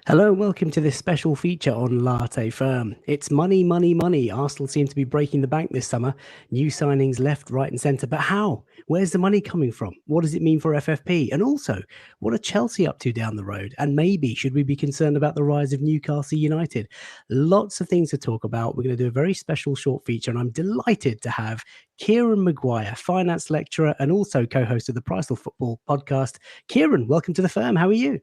Hello and welcome to this special feature on Latte Firm. It's money, money, money. Arsenal seem to be breaking the bank this summer. New signings left, right, and centre. But how? Where's the money coming from? What does it mean for FFP? And also, what are Chelsea up to down the road? And maybe should we be concerned about the rise of Newcastle United? Lots of things to talk about. We're going to do a very special short feature, and I'm delighted to have Kieran Maguire, finance lecturer and also co-host of the Priceful Football podcast. Kieran, welcome to the firm. How are you?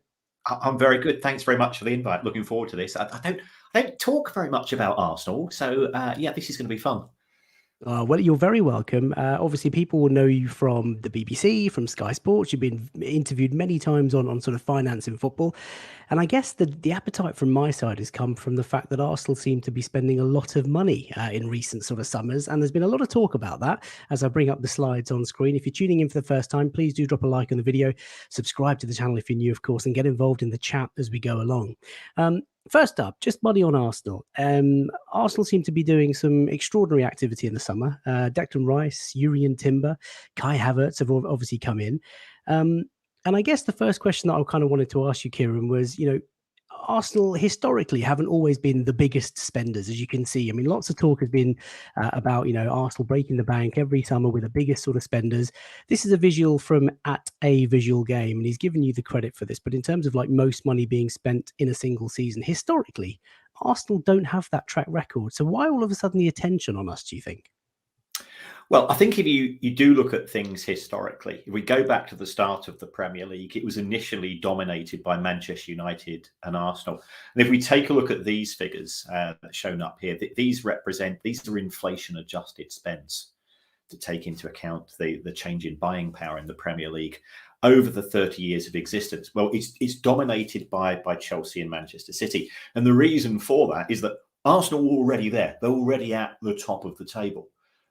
I'm very good. Thanks very much for the invite. Looking forward to this. I don't talk very much about Arsenal, so yeah, this is going to be fun. Well, you're very welcome. Obviously, people will know you from the BBC, from Sky Sports. You've been interviewed many times on sort of finance in football. And I guess the appetite from my side has come from the fact that Arsenal seem to be spending a lot of money in recent sort of summers. And there's been a lot of talk about that as I bring up the slides on screen. If you're tuning in for the first time, please do drop a like on the video, subscribe to the channel if you're new, of course, and get involved in the chat as we go along. First up, just money on Arsenal. Arsenal seem to be doing some extraordinary activity in the summer. Declan Rice, Urian Timber, Kai Havertz have obviously come in. And I guess the first question that I kind of wanted to ask you, Kieran, was, Arsenal historically haven't always been the biggest spenders, as you can see. I mean, lots of talk has been about, Arsenal breaking the bank every summer with the biggest sort of spenders. This is a visual from At a Visual Game, and he's given you the credit for this. But in terms of like most money being spent in a single season, historically, Arsenal don't have that track record. So why all of a sudden the attention on us, do you think? Well, I think if you do look at things historically, if we go back to the start of the Premier League, it was initially dominated by Manchester United and Arsenal. And if we take a look at these figures shown up here, these are inflation-adjusted spends to take into account the change in buying power in the Premier League over the 30 years of existence. Well, it's dominated by Chelsea and Manchester City. And the reason for that is that Arsenal were already there. They're already at the top of the table.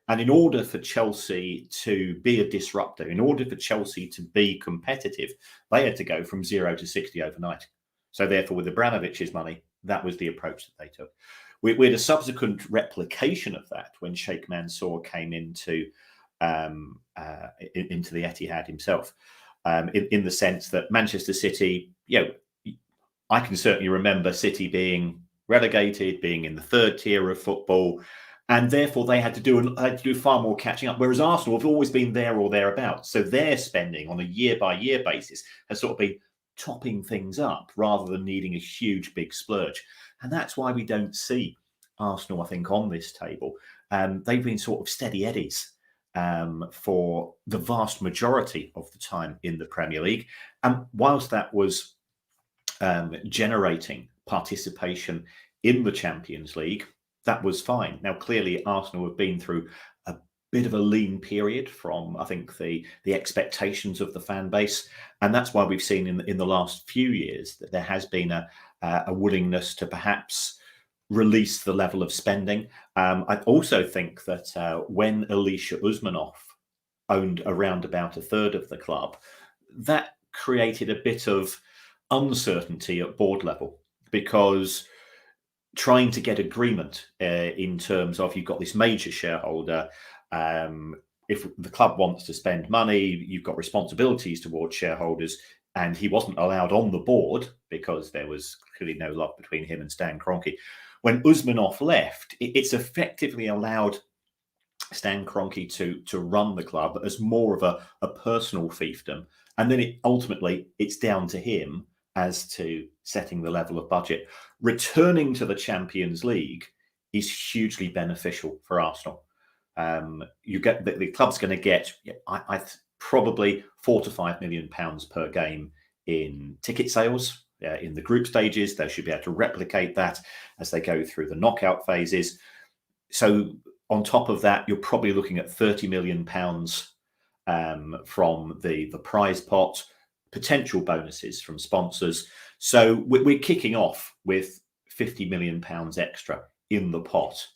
And in order for Chelsea to be a disruptor, in order for Chelsea to be competitive, they had to go from 0 to 60 overnight. So therefore, with Abramovich's money, that was the approach that they took. We had a subsequent replication of that when Sheikh Mansour came into the Etihad himself, in the sense that Manchester City, I can certainly remember City being relegated, being in the third tier of football, and therefore they had to do far more catching up. Whereas Arsenal have always been there or thereabouts, so their spending on a year-by-year basis has sort of been topping things up rather than needing a huge big splurge. And that's why we don't see Arsenal, I think, on this table. They've been sort of steady eddies for the vast majority of the time in the Premier League. And whilst that was generating participation in the Champions League, that was fine. Now, clearly, Arsenal have been through a bit of a lean period from, I think, the expectations of the fan base. And that's why we've seen in the last few years that there has been a willingness to perhaps release the level of spending. I also think that when Alisher Usmanov owned around about a third of the club, that created a bit of uncertainty at board level, because trying to get agreement in terms of, you've got this major shareholder, if the club wants to spend money, you've got responsibilities towards shareholders, and he wasn't allowed on the board because there was clearly no love between him and Stan Kroenke. When Usmanov left, it's effectively allowed Stan Kroenke to run the club as more of a personal fiefdom, and then ultimately it's down to him as to setting the level of budget. Returning to the Champions League is hugely beneficial for Arsenal. You get the club's going to get probably £4 to £5 million per game in ticket sales in the group stages. They should be able to replicate that as they go through the knockout phases. So on top of that, you're probably looking at £30 million from the prize pot, potential bonuses from sponsors. So we're kicking off with £50 million extra in the pot.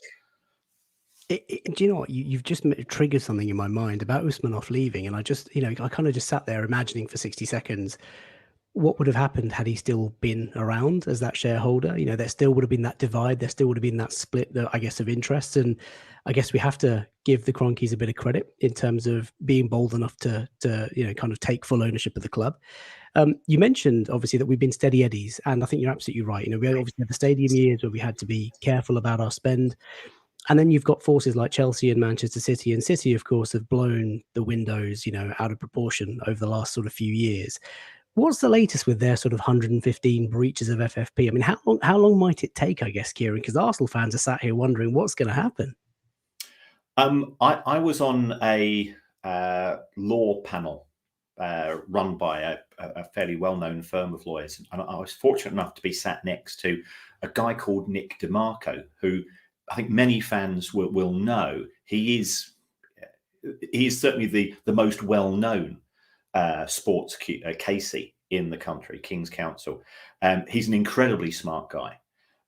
Do you know what? You've just triggered something in my mind about Usmanov leaving. And I just, I kind of just sat there imagining for 60 seconds, what would have happened had he still been around as that shareholder? You know, there still would have been that divide. There still would have been that split, I guess, of interests. And I guess we have to give the Cronkies a bit of credit in terms of being bold enough to kind of take full ownership of the club. You mentioned obviously that we've been steady eddies, and I think you're absolutely right. You know, we obviously had the stadium years where we had to be careful about our spend. And then you've got forces like Chelsea and Manchester City, and City, of course, have blown the windows, out of proportion over the last sort of few years. What's the latest with their sort of 115 breaches of FFP? I mean, how long might it take, I guess, Kieran? Because Arsenal fans are sat here wondering what's going to happen. I was on a law panel run by a fairly well-known firm of lawyers, and I was fortunate enough to be sat next to a guy called Nick DeMarco, who I think many fans will know. He is certainly the most well-known sports Casey in the country, King's Counsel. He's an incredibly smart guy,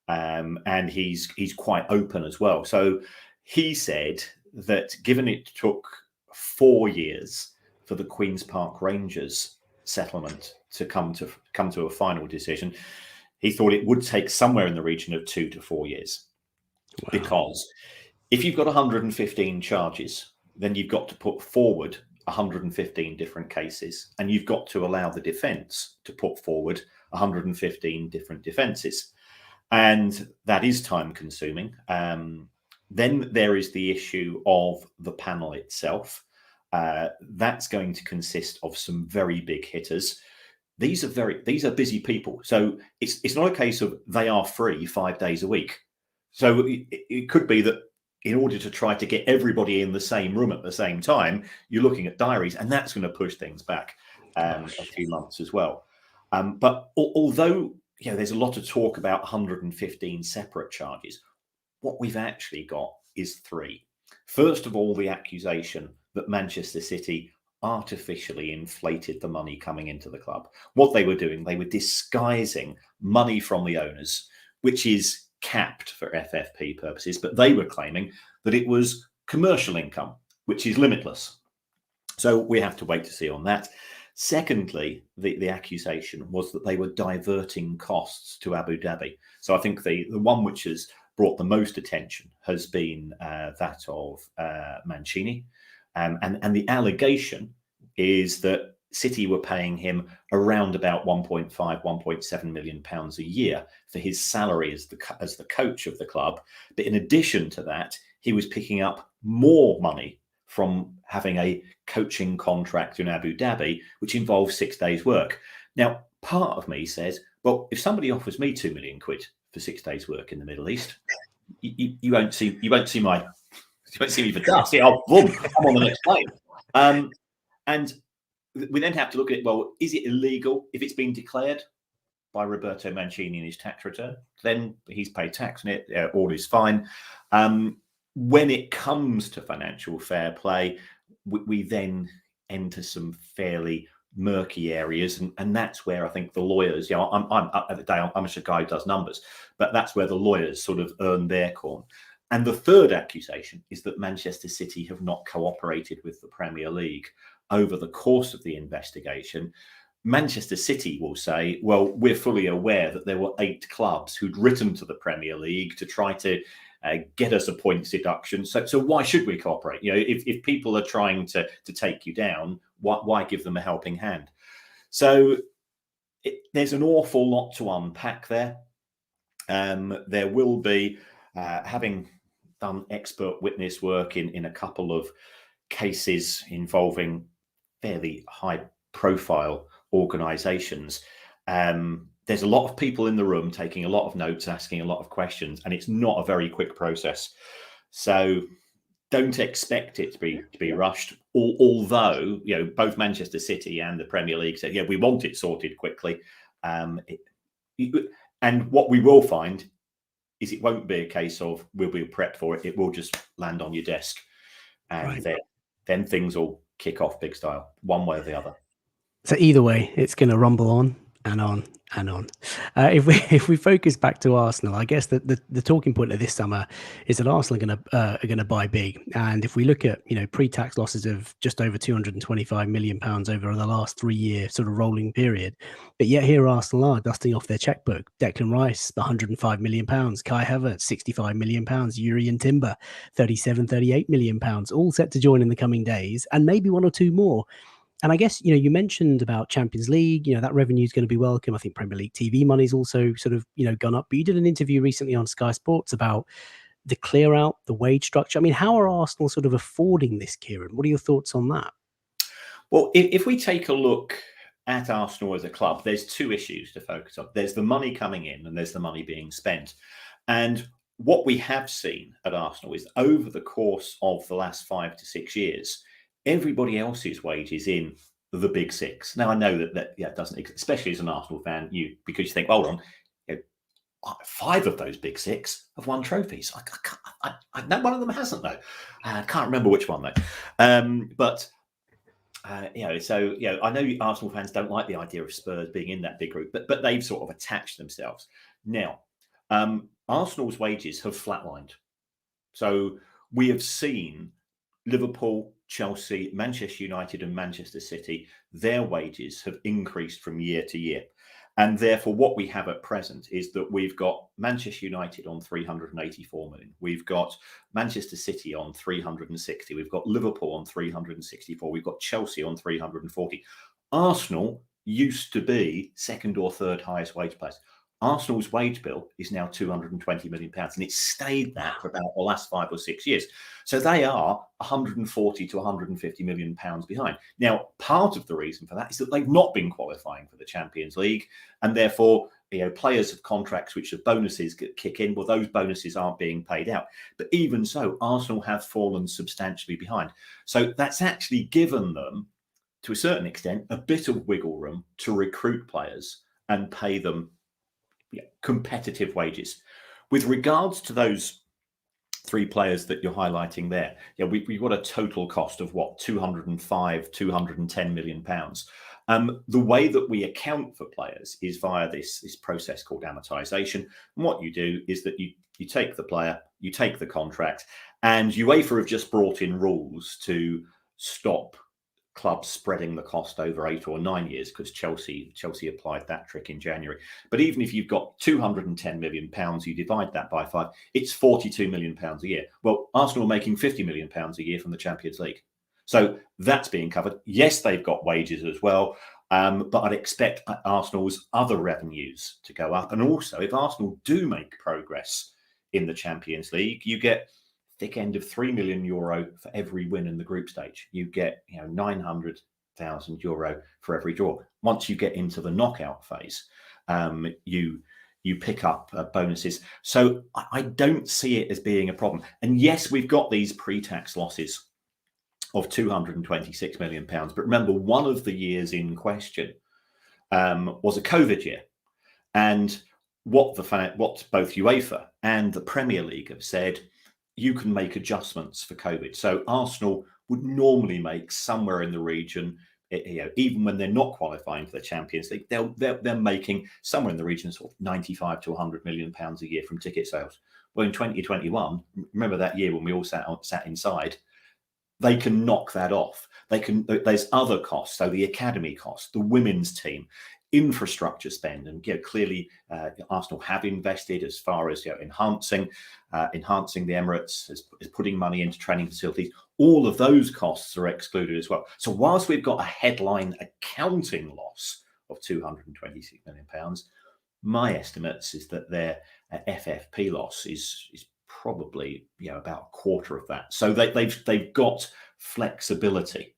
and he's quite open as well. So he said that given it took 4 years for the Queen's Park Rangers settlement to come to a final decision, he thought it would take somewhere in the region of 2 to 4 years. Wow. Because if you've got 115 charges, then you've got to put forward 115 different cases, and you've got to allow the defence to put forward 115 different defences. And that is time consuming. Then there is the issue of the panel itself. That's going to consist of some very big hitters. These are busy people. So it's not a case of they are free 5 days a week. So it could be that in order to try to get everybody in the same room at the same time, you're looking at diaries, and that's going to push things back a few months as well. But although there's a lot of talk about 115 separate charges, what we've actually got is 3. First of all, the accusation that Manchester City artificially inflated the money coming into the club. What they were doing, they were disguising money from the owners, which is capped for FFP purposes, but they were claiming that it was commercial income, which is limitless. So we have to wait to see on that. Secondly, the accusation was that they were diverting costs to Abu Dhabi. So I think the one which has brought the most attention has been that of Mancini. And the allegation is that City were paying him around about 1.5, 1.7 million pounds a year for his salary as the coach of the club. But in addition to that, he was picking up more money from having a coaching contract in Abu Dhabi, which involves 6 days' work. Now, part of me says, well, if somebody offers me 2 million quid for 6 days' work in the Middle East, you won't see me for dust. I'm on the next plane. And we then have to look at it. Well, is it illegal if it's been declared by Roberto Mancini in his tax return? Then he's paid tax on it. All is fine. When it comes to financial fair play, we then enter some fairly murky areas, and that's where I think the lawyers, I'm at the day, I'm just a guy who does numbers, but that's where the lawyers sort of earn their corn. And the third accusation is that Manchester City have not cooperated with the Premier League over the course of the investigation. Manchester City will say, well, we're fully aware that there were 8 clubs who'd written to the Premier League to try to get us a points deduction. So why should we cooperate? If people are trying to take you down, why give them a helping hand? So there's an awful lot to unpack there. There will be, having done expert witness work in a couple of cases involving fairly high profile organizations, there's a lot of people in the room taking a lot of notes, asking a lot of questions, and it's not a very quick process. So don't expect it to be rushed. Although both Manchester City and the Premier League said, we want it sorted quickly. And what we will find is it won't be a case of we'll be prepped for it. It will just land on your desk, and then things will kick off big style, one way or the other. So either way, it's going to rumble on. and on and on. If we focus back to Arsenal, I guess the talking point of this summer is that Arsenal are going to buy big. And if we look at pre-tax losses of just over 225 million pounds over the last 3 year sort of rolling period, but yet here Arsenal are dusting off their checkbook. Declan Rice, 105 million pounds. Kai Havertz, 65 million pounds. Yuri and Timber, 37, 38 million pounds, all set to join in the coming days, and maybe one or two more. And I guess, you mentioned about Champions League, that revenue is going to be welcome. I think Premier League TV money's also sort of, gone up. But you did an interview recently on Sky Sports about the clear out, the wage structure. I mean, how are Arsenal sort of affording this, Kieran? What are your thoughts on that? Well, if we take a look at Arsenal as a club, there's two issues to focus on. There's the money coming in and there's the money being spent. And what we have seen at Arsenal is over the course of the last 5 to 6 years, everybody else's wages in the big six. Now, I know that doesn't, especially as an Arsenal fan, because you think, hold on, 5 of those big six have won trophies. I know one of them hasn't though. I can't remember which one though. But I know Arsenal fans don't like the idea of Spurs being in that big group, but they've sort of attached themselves. Now, Arsenal's wages have flatlined. So we have seen Liverpool, Chelsea, Manchester United and Manchester City, their wages have increased from year to year. And therefore, what we have at present is that we've got Manchester United on 384 million. We've got Manchester City on 360. We've got Liverpool on 364. We've got Chelsea on 340. Arsenal used to be second or third highest wage players. Arsenal's wage bill is now 220 million pounds, and it's stayed that for about the last 5 or 6 years. So they are 140 to 150 million pounds behind. Now, part of the reason for that is that they've not been qualifying for the Champions League, and therefore, players have contracts which have bonuses kick in. Well, those bonuses aren't being paid out. But even so, Arsenal have fallen substantially behind. So that's actually given them, to a certain extent, a bit of wiggle room to recruit players and pay them competitive wages. With regards to those 3 players that you're highlighting there, we've got a total cost of 210 million pounds. The way that we account for players is via this process called amortization. And what you do is that you take the player, you take the contract, and UEFA have just brought in rules to stop clubs spreading the cost over 8 or 9 years, because Chelsea applied that trick in January. But even if you've got 210 million pounds, you divide that by 5, it's 42 million pounds a year. Well, Arsenal are making 50 million pounds a year from the Champions League. So that's being covered. Yes, they've got wages as well, but I'd expect Arsenal's other revenues to go up. And also, if Arsenal do make progress in the Champions League, you get thick end of €3 million for every win in the group stage. You get 900,000 euro for every draw. Once you get into the knockout phase, you pick up bonuses. So I don't see it as being a problem. And yes, we've got these pre-tax losses of 226 million pounds. But remember, one of the years in question was a COVID year, and what both UEFA and the Premier League have said, you can make adjustments for COVID. So Arsenal would normally make somewhere in the region, even when they're not qualifying for the Champions League, they're making somewhere in the region of 95 to 100 million pounds a year from ticket sales. Well, in 2021, remember that year when we all sat inside, they can knock that off. There's other costs, so the academy costs, the women's team, infrastructure spend, and clearly Arsenal have invested as far as enhancing the Emirates, is putting money into training facilities. All of those costs are excluded as well. So whilst we've got a headline accounting loss of 226 million pounds, my estimates is that their FFP loss is probably about a quarter of that. So they've got flexibility.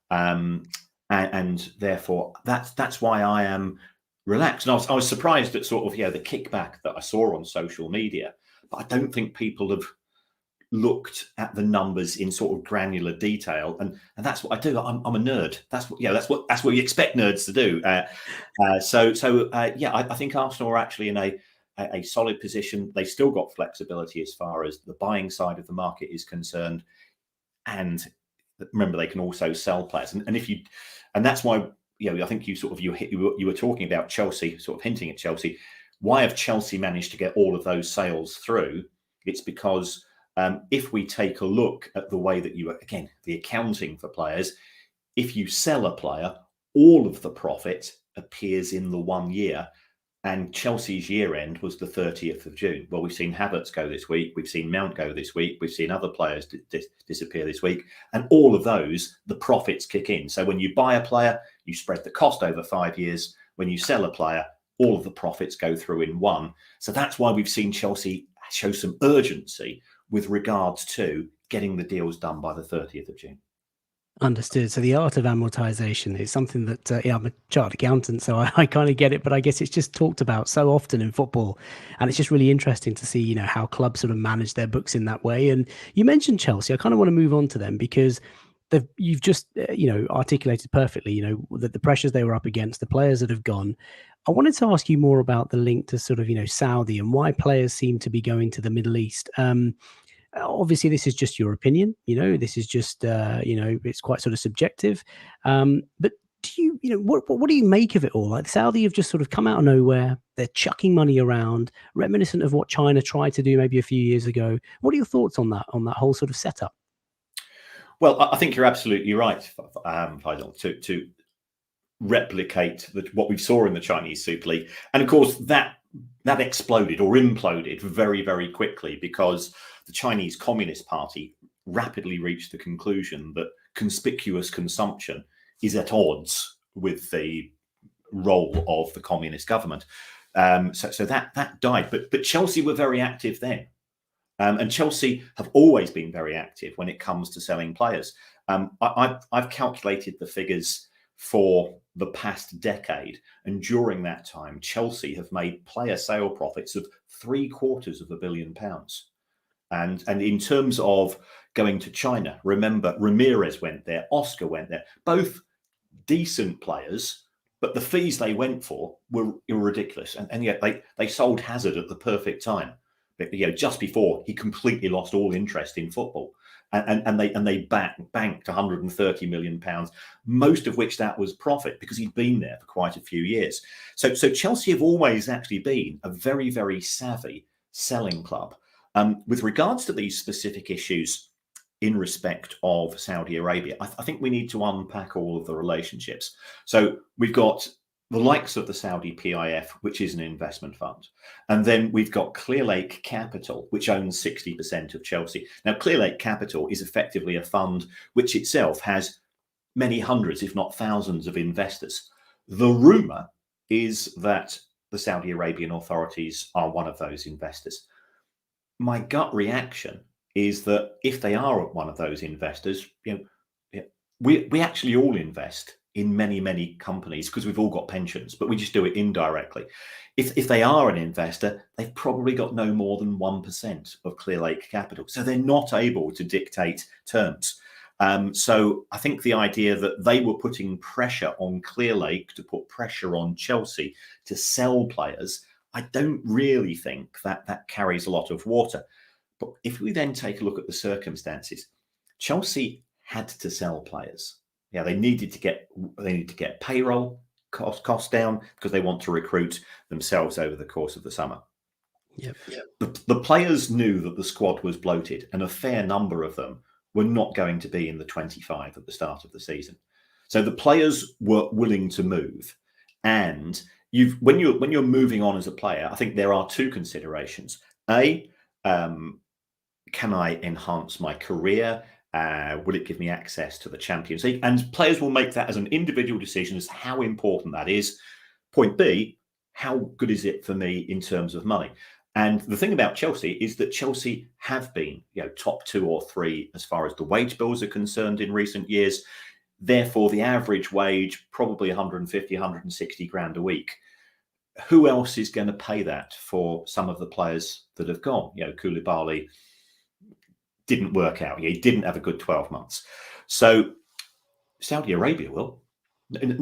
And therefore, that's why I am relaxed. And I was surprised at sort of the kickback that I saw on social media, but I don't think people have looked at the numbers in sort of granular detail, and that's what I do. I'm a nerd. That's what you expect nerds to do. I think Arsenal are actually in a solid position. They've still got flexibility as far as the buying side of the market is concerned, and remember, they can also sell players, and that's why I think you were talking about Chelsea, sort of hinting at Chelsea. Why have Chelsea managed to get all of those sales through? It's because if we take a look at the way that the accounting for players, if you sell a player, all of the profit appears in the 1 year. And Chelsea's year end was the 30th of June. Well, we've seen Havertz go this week. We've seen Mount go this week. We've seen other players disappear this week. And all of those, the profits kick in. So when you buy a player, you spread the cost over 5 years. When you sell a player, all of the profits go through in one. So that's why we've seen Chelsea show some urgency with regards to getting the deals done by the 30th of June. Understood. So the art of amortization is something that I'm a chartered accountant, so I kind of get it. But I guess it's just talked about so often in football, and it's just really interesting to see, how clubs sort of manage their books in that way. And you mentioned Chelsea. I kind of want to move on to them because you've just articulated perfectly, the pressures they were up against, the players that have gone. I wanted to ask you more about the link to sort of Saudi and why players seem to be going to the Middle East. Obviously, this is just your opinion. This is just it's quite sort of subjective. But do what do you make of it all? Like Saudi have just sort of come out of nowhere. They're chucking money around, reminiscent of what China tried to do maybe a few years ago. What are your thoughts on that whole sort of setup? Well, I think you're absolutely right, Faisal, to replicate what we saw in the Chinese Super League, and of course that exploded or imploded very, very quickly because the Chinese Communist Party rapidly reached the conclusion that conspicuous consumption is at odds with the role of the communist government. So that died. But Chelsea were very active then. And Chelsea have always been very active when it comes to selling players. I've calculated the figures for the past decade, and during that time, Chelsea have made player sale profits of £750 million. And in terms of going to China, remember Ramirez went there, Oscar went there, both decent players, but the fees they went for were ridiculous. And yet they sold Hazard at the perfect time. But, just before he completely lost all interest in football. And they banked £130 million, most of which that was profit because he'd been there for quite a few years. So Chelsea have always actually been a very, very savvy selling club. With regards to these specific issues in respect of Saudi Arabia, I think we need to unpack all of the relationships. So we've got the likes of the Saudi PIF, which is an investment fund. And then we've got Clearlake Capital, which owns 60% of Chelsea. Now, Clearlake Capital is effectively a fund which itself has many hundreds, if not thousands, of investors. The rumour is that the Saudi Arabian authorities are one of those investors. My gut reaction is that if they are one of those investors, we actually all invest in many, many companies because we've all got pensions, but we just do it indirectly. If they are an investor, they've probably got no more than 1% of Clearlake Capital. So they're not able to dictate terms. So I think the idea that they were putting pressure on Clearlake to put pressure on Chelsea to sell players, I don't really think that carries a lot of water. But if we then take a look at the circumstances, Chelsea had to sell players. Yeah, they needed to get payroll costs down because they want to recruit themselves over the course of the summer. Yep. The players knew that the squad was bloated, and a fair number of them were not going to be in the 25 at the start of the season. So the players were willing to move, and when you're moving on as a player, I think there are two considerations. A, can I enhance my career? Will it give me access to the Champions League? And players will make that as an individual decision as to how important that is. Point B, how good is it for me in terms of money? And the thing about Chelsea is that Chelsea have been, top 2 or 3 as far as the wage bills are concerned in recent years. Therefore, the average wage, probably 150, 160 grand a week. Who else is going to pay that for some of the players that have gone? Koulibaly didn't work out. He didn't have a good 12 months. So Saudi Arabia will.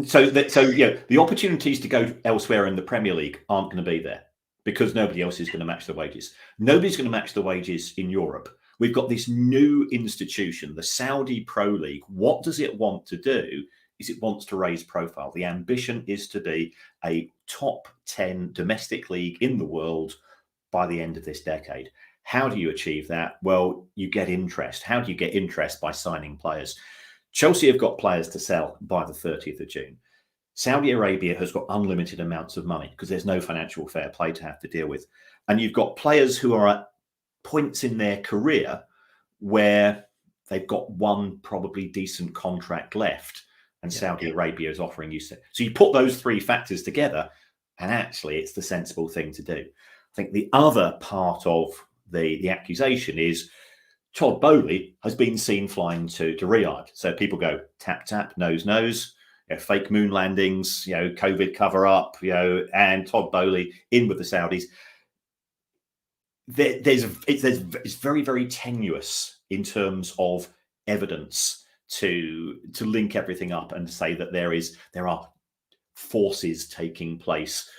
So the opportunities to go elsewhere in the Premier League aren't going to be there because nobody else is going to match the wages. Nobody's going to match the wages in Europe. We've got this new institution, the Saudi Pro League. What does it want to do? is it wants to raise profile. The ambition is to be a top 10 domestic league in the world by the end of this decade. How do you achieve that? Well, you get interest. How do you get interest? By signing players. Chelsea have got players to sell by the 30th of June. Saudi Arabia has got unlimited amounts of money because there's no financial fair play to have to deal with. And you've got players who are at points in their career where they've got one probably decent contract left, and Saudi Arabia is offering you. So you put those three factors together, and actually it's the sensible thing to do. I think the other part of the accusation is Todd Boehly has been seen flying to Riyadh. So people go tap, tap, nose, nose, fake moon landings, COVID cover up, and Todd Boehly in with the Saudis. It's very, very tenuous in terms of evidence to link everything up and say that there are forces taking place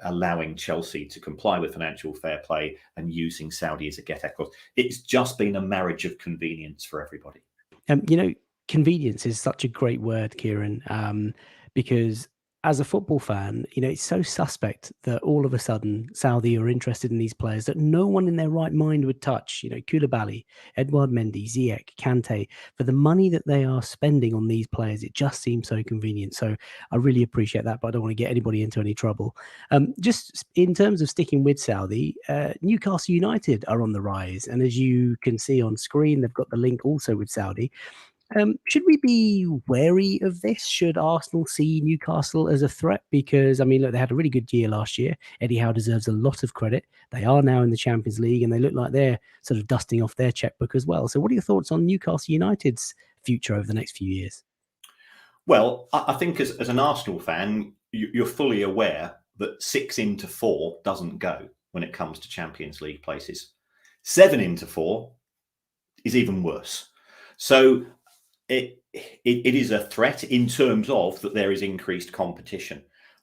allowing Chelsea to comply with financial fair play and using Saudi as a get-out clause. It's just been a marriage of convenience for everybody. Convenience is such a great word, Kieran, because as a football fan, it's so suspect that all of a sudden Saudi are interested in these players that no one in their right mind would touch. Koulibaly, Edouard Mendy, Ziyech, Kante, for the money that they are spending on these players, it just seems so convenient. So I really appreciate that, but I don't want to get anybody into any trouble. Just in terms of sticking with Saudi, Newcastle United are on the rise. And as you can see on screen, they've got the link also with Saudi. Should we be wary of this? Should Arsenal see Newcastle as a threat? Because, look, they had a really good year last year. Eddie Howe deserves a lot of credit. They are now in the Champions League, and they look like they're sort of dusting off their checkbook as well. So what are your thoughts on Newcastle United's future over the next few years? Well, I think as an Arsenal fan, you're fully aware that 6 into 4 doesn't go when it comes to Champions League places. 7 into 4 is even worse. So it is a threat in terms of that there is increased competition.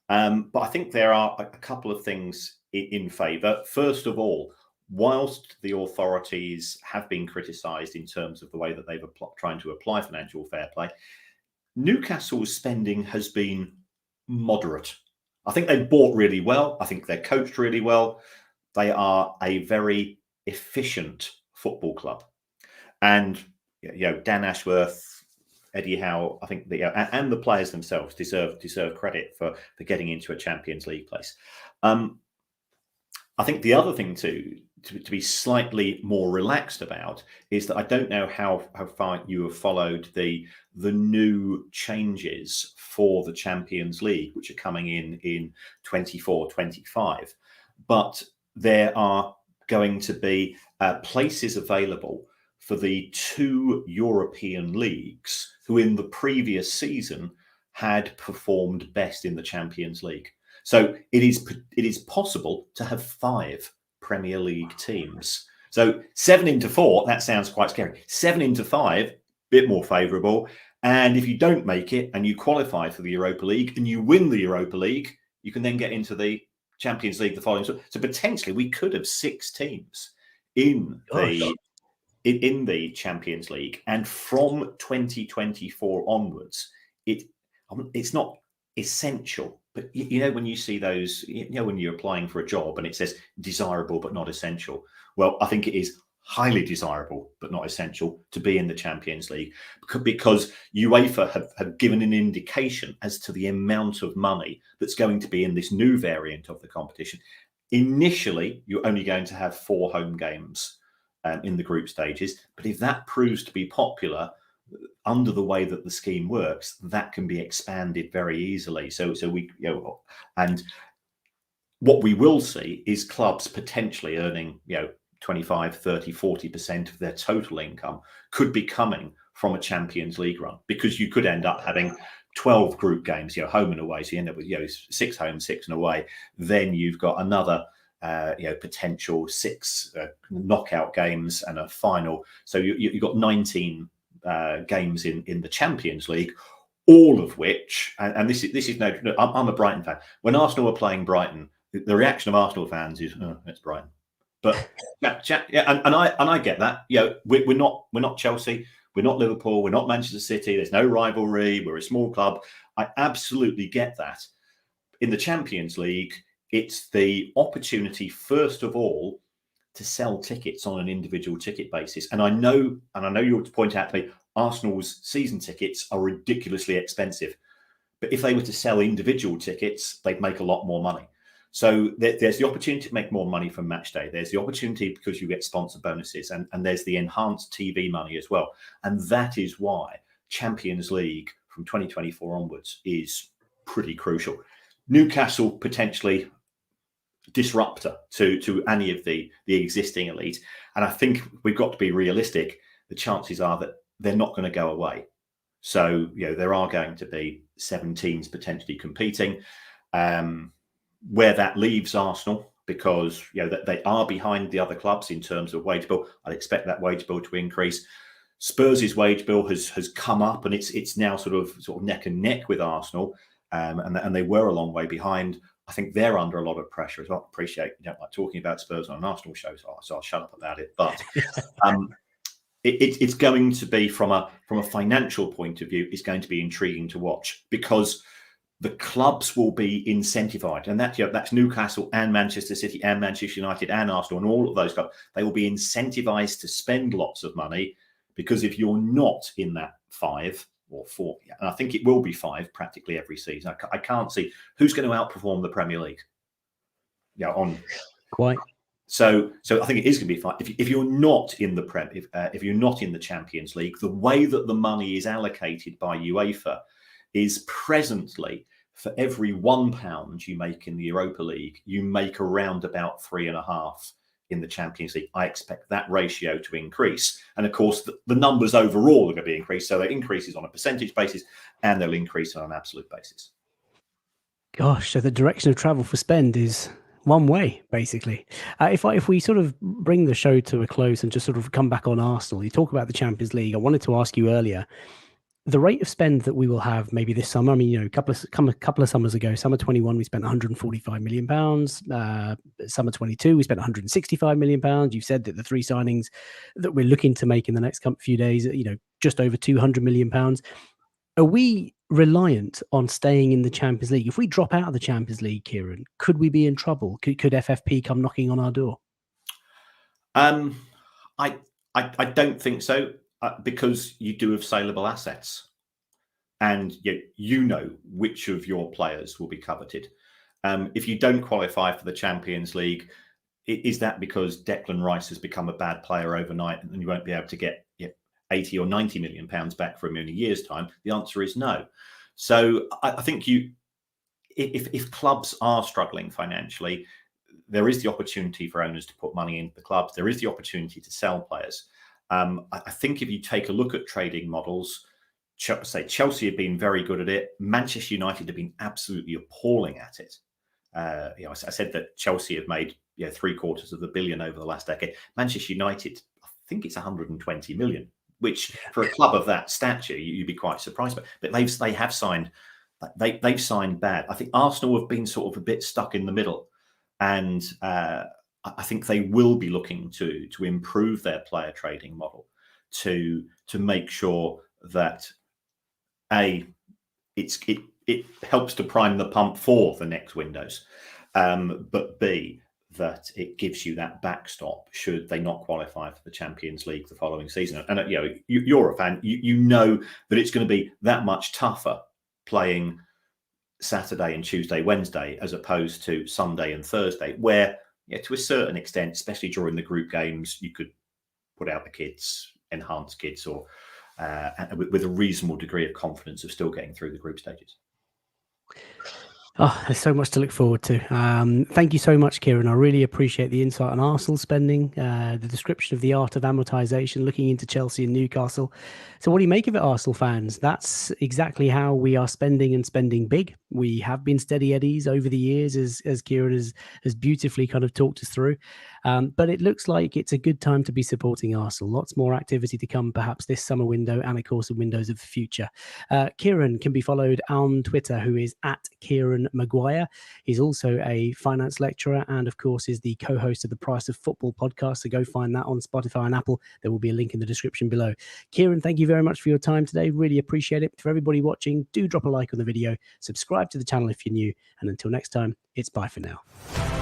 But I think there are a couple of things in favour. First of all, whilst the authorities have been criticised in terms of the way that they've trying to apply financial fair play, Newcastle's spending has been moderate. I think they've bought really well. I think they're coached really well. They are a very efficient football club. And Dan Ashworth, Eddie Howe, I think and the players themselves deserve credit for getting into a Champions League place. I think the other thing to be slightly more relaxed about is that I don't know how far you have followed the new changes for the Champions League, which are coming in 24-25, but there are going to be places available for the 2 European leagues who in the previous season had performed best in the Champions League. So it is possible to have 5 Premier League teams. So 7 into 4, that sounds quite scary. 7 into 5, bit more favourable. And if you don't make it and you qualify for the Europa League and you win the Europa League, you can then get into the Champions League the following. So potentially we could have 6 teams in the Champions League, and from 2024 onwards, it's not essential. But when you see those, when you're applying for a job and it says desirable but not essential, well, I think it is highly desirable but not essential to be in the Champions League, because UEFA have given an indication as to the amount of money that's going to be in this new variant of the competition. Initially, you're only going to have 4 home games in the group stages, but if that proves to be popular under the way that the scheme works, that can be expanded very easily. So we, and what we will see is clubs potentially earning 25, 30, 40% of their total income could be coming from a Champions League run, because you could end up having 12 group games, home and away. So you end up with 6 home, 6 and away. Then you've got another potential 6 knockout games and a final. So you've got 19 games in the Champions League, all of which, and this is no, I'm a Brighton fan. When Arsenal were playing Brighton, the reaction of Arsenal fans is, "Oh, it's Brighton." But and I get that. We're not Chelsea. we're not Liverpool, we're not Manchester City, there's no rivalry, we're a small club. I absolutely get that. In the Champions League, it's the opportunity, first of all, to sell tickets on an individual ticket basis. And I know you'll point out to me, Arsenal's season tickets are ridiculously expensive. But if they were to sell individual tickets, they'd make a lot more money. So there's the opportunity to make more money from match day. There's the opportunity because you get sponsor bonuses, and there's the enhanced TV money as well. And that is why Champions League from 2024 onwards is pretty crucial. Newcastle potentially disruptor to any of the existing elite. And I think we've got to be realistic. The chances are that they're not going to go away. So, there are going to be 7 teams potentially competing. Where that leaves Arsenal, because they are behind the other clubs in terms of wage bill. I'd expect that wage bill to increase. Spurs' wage bill has come up, and it's now sort of neck and neck with Arsenal, and they were a long way behind. I think they're under a lot of pressure as well. I appreciate you don't like talking about Spurs on an Arsenal show, so I'll shut up about it. But it's going to be from a financial point of view, it's going to be intriguing to watch, because the clubs will be incentivized, and that's Newcastle and Manchester City and Manchester United and Arsenal and all of those clubs. They will be incentivized to spend lots of money, because if you're not in that 5 or 4, and I think it will be 5 practically every season, I can't see who's going to outperform the Premier League. Quite. So I think it is going to be 5. If you're not in the Prem, if you're not in the Champions League, the way that the money is allocated by UEFA is presently, for every £1 you make in the Europa League, you make around about 3.5 in the Champions League. I expect that ratio to increase. And of course, the numbers overall are going to be increased. So that increases on a percentage basis, and they'll increase on an absolute basis. Gosh, so the direction of travel for spend is one way, basically. If we sort of bring the show to a close and just sort of come back on Arsenal, you talk about the Champions League. I wanted to ask you earlier, the rate of spend that we will have maybe this summer. I mean, a couple of summers ago, summer 21, we spent 145 million pounds. Summer 22, we spent 165 million pounds. You've said that the 3 signings that we're looking to make in the next few days, just over 200 million pounds. Are we reliant on staying in the Champions League? If we drop out of the Champions League, Kieran, could we be in trouble? Could FFP come knocking on our door? I don't think so. Because you do have saleable assets, and you know which of your players will be coveted. If you don't qualify for the Champions League, is that because Declan Rice has become a bad player overnight and you won't be able to get 80 or 90 million pounds back from him in a year's time? The answer is no. So I think if clubs are struggling financially, there is the opportunity for owners to put money into the clubs. There is the opportunity to sell players. I think if you take a look at trading models, say Chelsea have been very good at it. Manchester United have been absolutely appalling at it. I said that Chelsea have made $750 million over the last decade. Manchester United, I think it's 120 million, which for a club of that stature, you'd be quite surprised. But they have signed. They've signed bad. I think Arsenal have been sort of a bit stuck in the middle, and I think they will be looking to improve their player trading model to make sure that it helps to prime the pump for the next windows, but B, that it gives you that backstop should they not qualify for the Champions League the following season. And you're a fan, you know that it's going to be that much tougher playing Saturday and Tuesday, Wednesday, as opposed to Sunday and Thursday, where to a certain extent, especially during the group games, you could put out the kids, enhance kids, or with a reasonable degree of confidence of still getting through the group stages. Oh, there's so much to look forward to. Thank you so much, Kieran. I really appreciate the insight on Arsenal spending, the description of the art of amortization, looking into Chelsea and Newcastle. So what do you make of it, Arsenal fans? That's exactly how we are spending, and spending big. We have been steady eddies over the years, as Kieran has beautifully kind of talked us through. But it looks like it's a good time to be supporting Arsenal. Lots more activity to come, perhaps this summer window, and of course the windows of the future. Kieran can be followed on Twitter, who is at Kieran Kieran Maguire. He's also a finance lecturer and, of course, is the co-host of the Price of Football podcast. So go find that on Spotify and Apple. There will be a link in the description below. Kieran, thank you very much for your time today. Really appreciate it. For everybody watching, do drop a like on the video, subscribe to the channel if you're new, and until next time, it's bye for now.